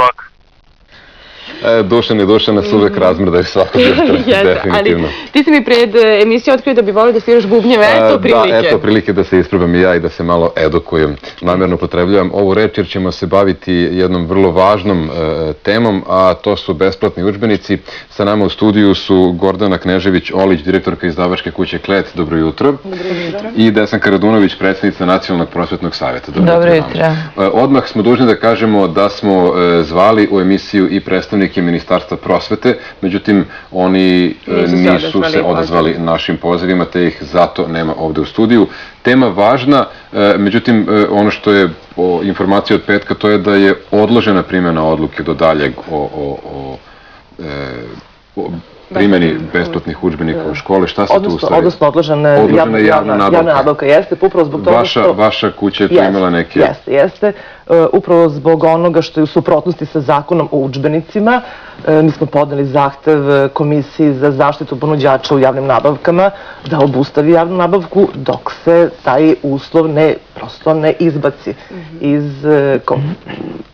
ovako. Dušan i Dušan nas uvek razmrdaju svakog jutra, definitivno. Ti si mi pred emisiju otkrio da bi volio da sviraš bubnjeve, eto prilike. Da, eto prilike da se isprobam i ja i da se malo edukujem. Namjerno upotrebljavam ovu reč jer ćemo se baviti jednom vrlo važnom temom, a to su besplatni udžbenici. Sa nama u studiju su Gordana Knežević-Olić, direktorka izdavačke kuće Klet, dobro jutro. Dobro jutro. I Desanka Radunović, predsjednica Nacionalnog prosvetnog savjeta. Dobro jutro. Odmah smo dužni da kažemo da smo zvali u emisiju i predstavnike Ministarstva prosvete, međutim oni nisu se odazvali našim pozivima, te ih zato nema ovde u studiju. Tema važna, međutim ono što je informacija od petka, to je da je odložena primjena odluke do daljeg o primjeni besplatnih udžbenika u škole. Šta se tu u stvari? Odnosno odložena javna nabavka. Jeste, upravo zbog toga što... Vaša kuća je tu imala neke... Jeste. Upravo zbog onoga što je u suprotnosti sa zakonom o udžbenicima. Mi smo podali zahtev Komisiji za zaštitu ponuđača u javnim nabavkama da obustavi javnu nabavku dok se taj uslov prosto ne izbaci iz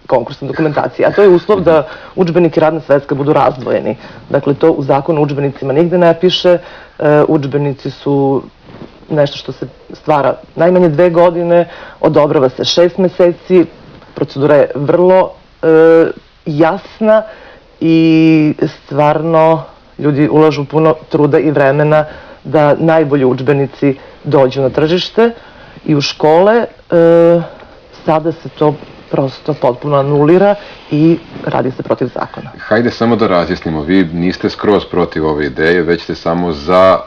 konkursne dokumentacije. A to je uslov da udžbenik i radna sredstva budu razdvojeni. Dakle, to u zakonu o udžbenicima nigde ne piše. Udžbenici su nešto što se stvara najmanje 2 godine, odobrava se 6 meseci, procedura je vrlo jasna i stvarno ljudi ulažu puno truda i vremena da najbolji udžbenici dođu na tržište i u škole. Sada se to prosto potpuno anulira i radi se protiv zakona. Hajde samo da razjasnimo, vi niste skroz protiv ove ideje, već ste samo za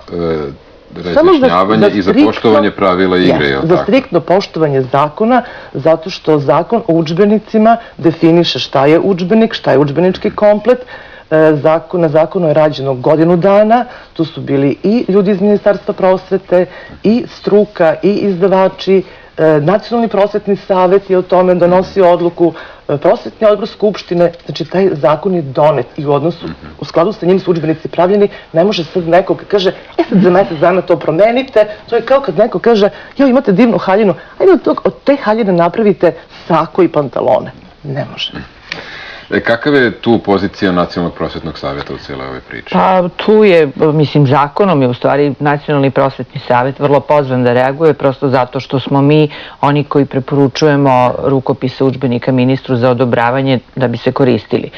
razjašnjavanje i za poštovanje pravila igre. Za striktno poštovanje zakona, zato što zakon o udžbenicima definiše šta je udžbenik, šta je udžbenički komplet. Na zakonu je rađeno godinu dana, tu su bili i ljudi iz Ministarstva prosvete, i struka, i izdavači. Nacionalni prosvetni savjet je o tome donosio odluku, prosvetni odbor Skupštine, znači taj zakon je donet i u skladu sa njim su udžbenici pravljeni. Ne može sad neko kaže, sad za mesec dana to promenite, to je kao kad neko kaže, joj imate divnu haljinu, ajde od te haljine napravite sako i pantalone. Ne može. Kakav je tu pozicija Nacionalnog prosvetnog savjeta u cijeloj ovoj priči? Pa tu je, mislim, zakonom je u stvari Nacionalni prosvetni savjet vrlo pozvan da reaguje, prosto zato što smo mi oni koji preporučujemo rukopise udžbenika ministru za odobravanje da bi se koristili.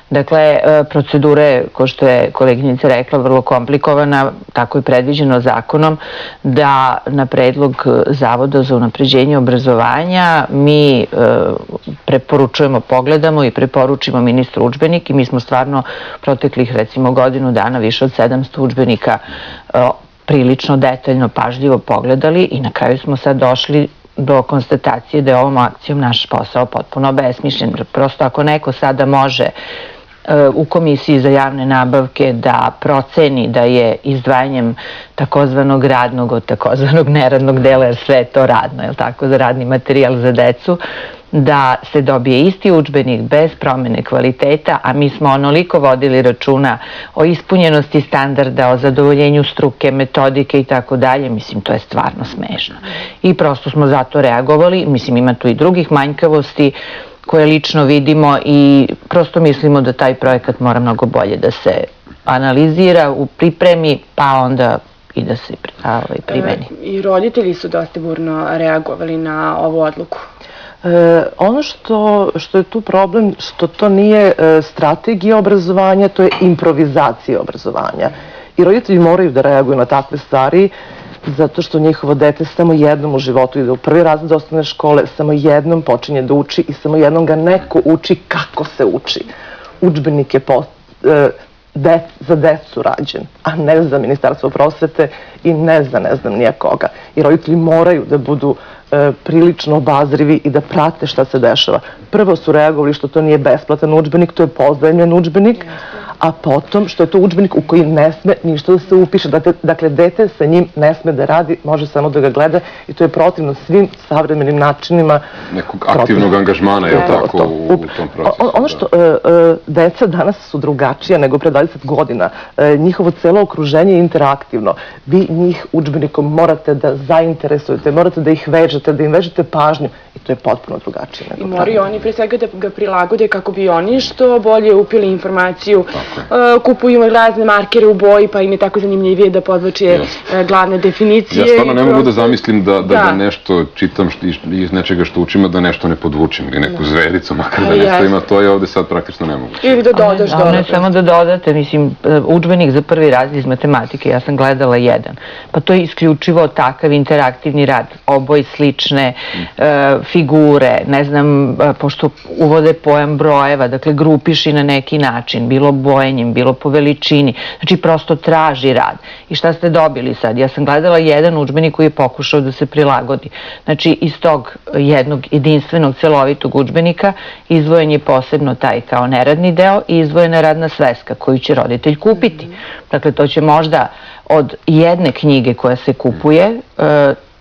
Dakle, procedura je, kao što je koleginica rekla, vrlo komplikovana, tako je predviđeno zakonom, da na predlog Zavoda za unapređenje obrazovanja mi preporučujemo, pogledamo i preporučujemo ministru udžbenik i mi smo stvarno proteklih recimo godinu dana više od 700 udžbenika prilično detaljno, pažljivo pogledali i na kraju smo sad došli do konstatacije da je ovom akcijom naš posao potpuno obesmišljen. Prosto ako neko sada može u Komisiji za javne nabavke da proceni da je izdvajanjem takozvanog radnog od takozvanog neradnog dela, jer sve je to radno, je li tako, za radni materijal za decu, da se dobije isti udžbenik bez promene kvaliteta, a mi smo onoliko vodili računa o ispunjenosti standarda, o zadovoljenju struke, metodike i tako dalje, mislim, to je stvarno smešno. I prosto smo zato reagovali, mislim, ima tu i drugih manjkavosti koje lično vidimo i prosto mislimo da taj projekat mora mnogo bolje da se analizira, u pripremi, pa onda i da se primeni. I roditelji su dosta burno reagovali na ovu odluku. Ono što je tu problem, što to nije strategija obrazovanja, to je improvizacija obrazovanja. I roditelji moraju da reaguju na takve stvari, zato što njihovo dete samo jednom u životu ide u prvi razred osnovne škole, samo jednom počinje da uči i samo jednom ga neko uči kako se uči. Udžbenik je za decu rađen, a ne za Ministarstvo prosvete i ne znam nijakoga. I roditelji moraju da budu prilično obazrivi i da prate šta se dešava. Prvo su reagovali što to nije besplatan udžbenik, to je pozajmljen udžbenik, a potom što je to udžbenik u koji ne sme ništa da se upiše. Dakle, dete sa njim ne sme da radi, može samo da ga gleda i to je protivno svim savremenim načinima nekog aktivnog angažmana, je li tako, u tom procesu? Ono što deca danas su drugačija nego pre 20 godina. Njihovo celo okruženje je interaktivno. Vi njih udžbenikom morate da zainteresujete, morate da ih vežete, da im vežete pažnju i to je potpuno drugačije. I moraju oni pre svega da ga prilagode kako bi oni što bolje upili informaciju. Kupuju razne markere u boji pa im je tako zanimljivije da podvlače glavne definicije. Ja stvarno ne mogu da zamislim da nešto čitam iz nečega što učim, da nešto ne podvučim ili neku zvericu, makar da nešto ima, to je ovde sad praktično nemoguće. Ili da dodaš dodatno. Ne samo da dodate, mislim, udžbenik za prvi razred iz matematike, ja sam gledala jedan, pa to je isključivo takav interaktivni rad, oboj slične figure, ne znam, pošto uvode pojam brojeva, dakle grupiši na neki način, bilo bojenjem, bilo po veličini, znači prosto traži rad. I šta ste dobili sad? Ja sam gledala jedan udžbenik koji je pokušao da se prilagodi. Znači iz tog jednog jedinstvenog celovitog udžbenika izdvojen je posebno taj kao neradni deo i izdvojena radna sveska koju će roditelj kupiti. Dakle, to će možda od jedne knjige koja se kupuje,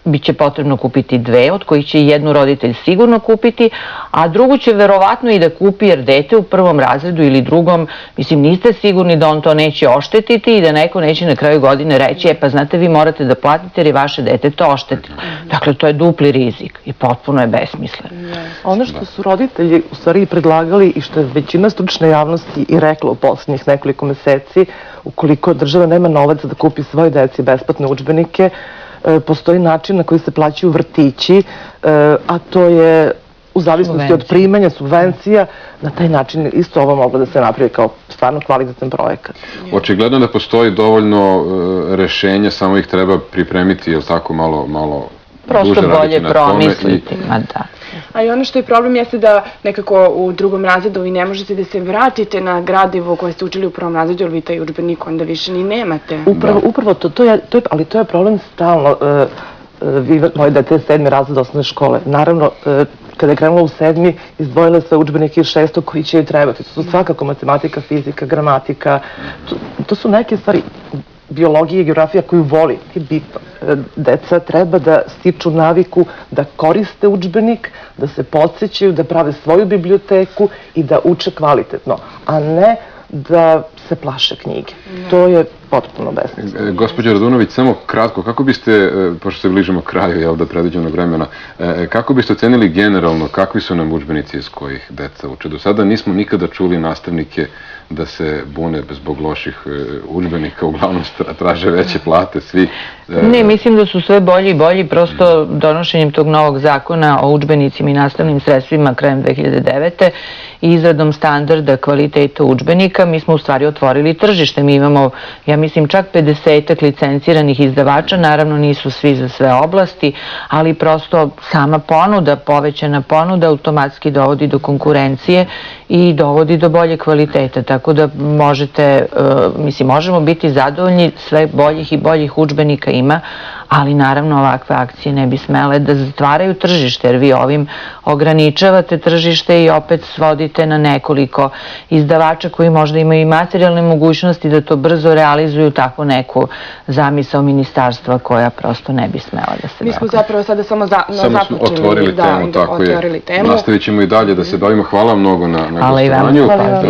biće potrebno kupiti dve, od kojih će jednu roditelj sigurno kupiti, a drugu će verovatno i da kupi jer dete u prvom razredu ili drugom, mislim, niste sigurni da on to neće oštetiti i da neko neće na kraju godine reći, pa znate, vi morate da platite jer je vaše dete to oštetilo. Dakle, to je dupli rizik i potpuno je besmisleno. Ono što su roditelji u stvari predlagali i što je većina stručne javnosti i rekla u poslednjih nekoliko meseci, ukoliko država nema novac da kupi svoj deci besplatne udžbenike, postoji način na koji se plaćaju vrtići, a to je u zavisnosti od primanja subvencija, na taj način isto ovo moglo da se napravi kao stvarno kvalitetan projekat. Očigledno da postoji dovoljno rešenja, samo ih treba pripremiti, je li tako, malo prosto bolje promisliti, da. A i ono što je problem jeste da nekako u drugom razredu vi ne možete da se vratite na gradivo koje ste učili u prvom razredu, jer vi taj udžbenik onda više ni nemate. Upravo to, ali to je problem stalno. Moje dete je 7. razred osnovne škole. Naravno, kada je krenula u 7. izdvojila sve udžbenike iz 6. koji će joj trebati. To su svakako matematika, fizika, gramatika. To su neke stvari, biologija i geografija koju voli, je bitno. Deca treba da stiču naviku da koriste udžbenik, da se podsećaju, da prave svoju biblioteku i da uče kvalitetno, a ne da se plaše knjige. To je potpuno besmisleno. Gospođo Radunović, samo kratko, kako biste, pošto se bližimo kraju do predviđenog vremena, kako biste ocenili generalno kakvi su nam udžbenici iz kojih deca uče? Do sada nismo nikada čuli nastavnike da se bune zbog loših udžbenika, uglavnom traže veće plate, svi. Ne, mislim da su sve bolji i bolji, prosto donošenjem tog novog zakona o udžbenicima i nastavnim sredstvima krajem 2009. i izradom standarda kvaliteta udžbenika, mi smo u stvari otvorili tržište. Mi imamo, ja mislim, čak 50-ak licenciranih izdavača, naravno nisu svi za sve oblasti, ali prosto sama ponuda, povećana ponuda automatski dovodi do konkurencije i dovodi do bolje kvaliteta, tako da možete, mislim, možemo biti zadovoljni, sve boljih i boljih udžbenika ima, ali naravno ovakve akcije ne bi smele da zatvaraju tržište, jer vi ovim ograničavate tržište i opet svodite na nekoliko izdavača koji možda imaju i materijalne mogućnosti da to brzo realizuju, tako neku zamisao ministarstva koja prosto ne bi smela da se... Mi smo zapravo sada samo otvorili temu, tako je. Nastavit ćemo i dalje da se bavimo. Hvala mnogo na gostovanju.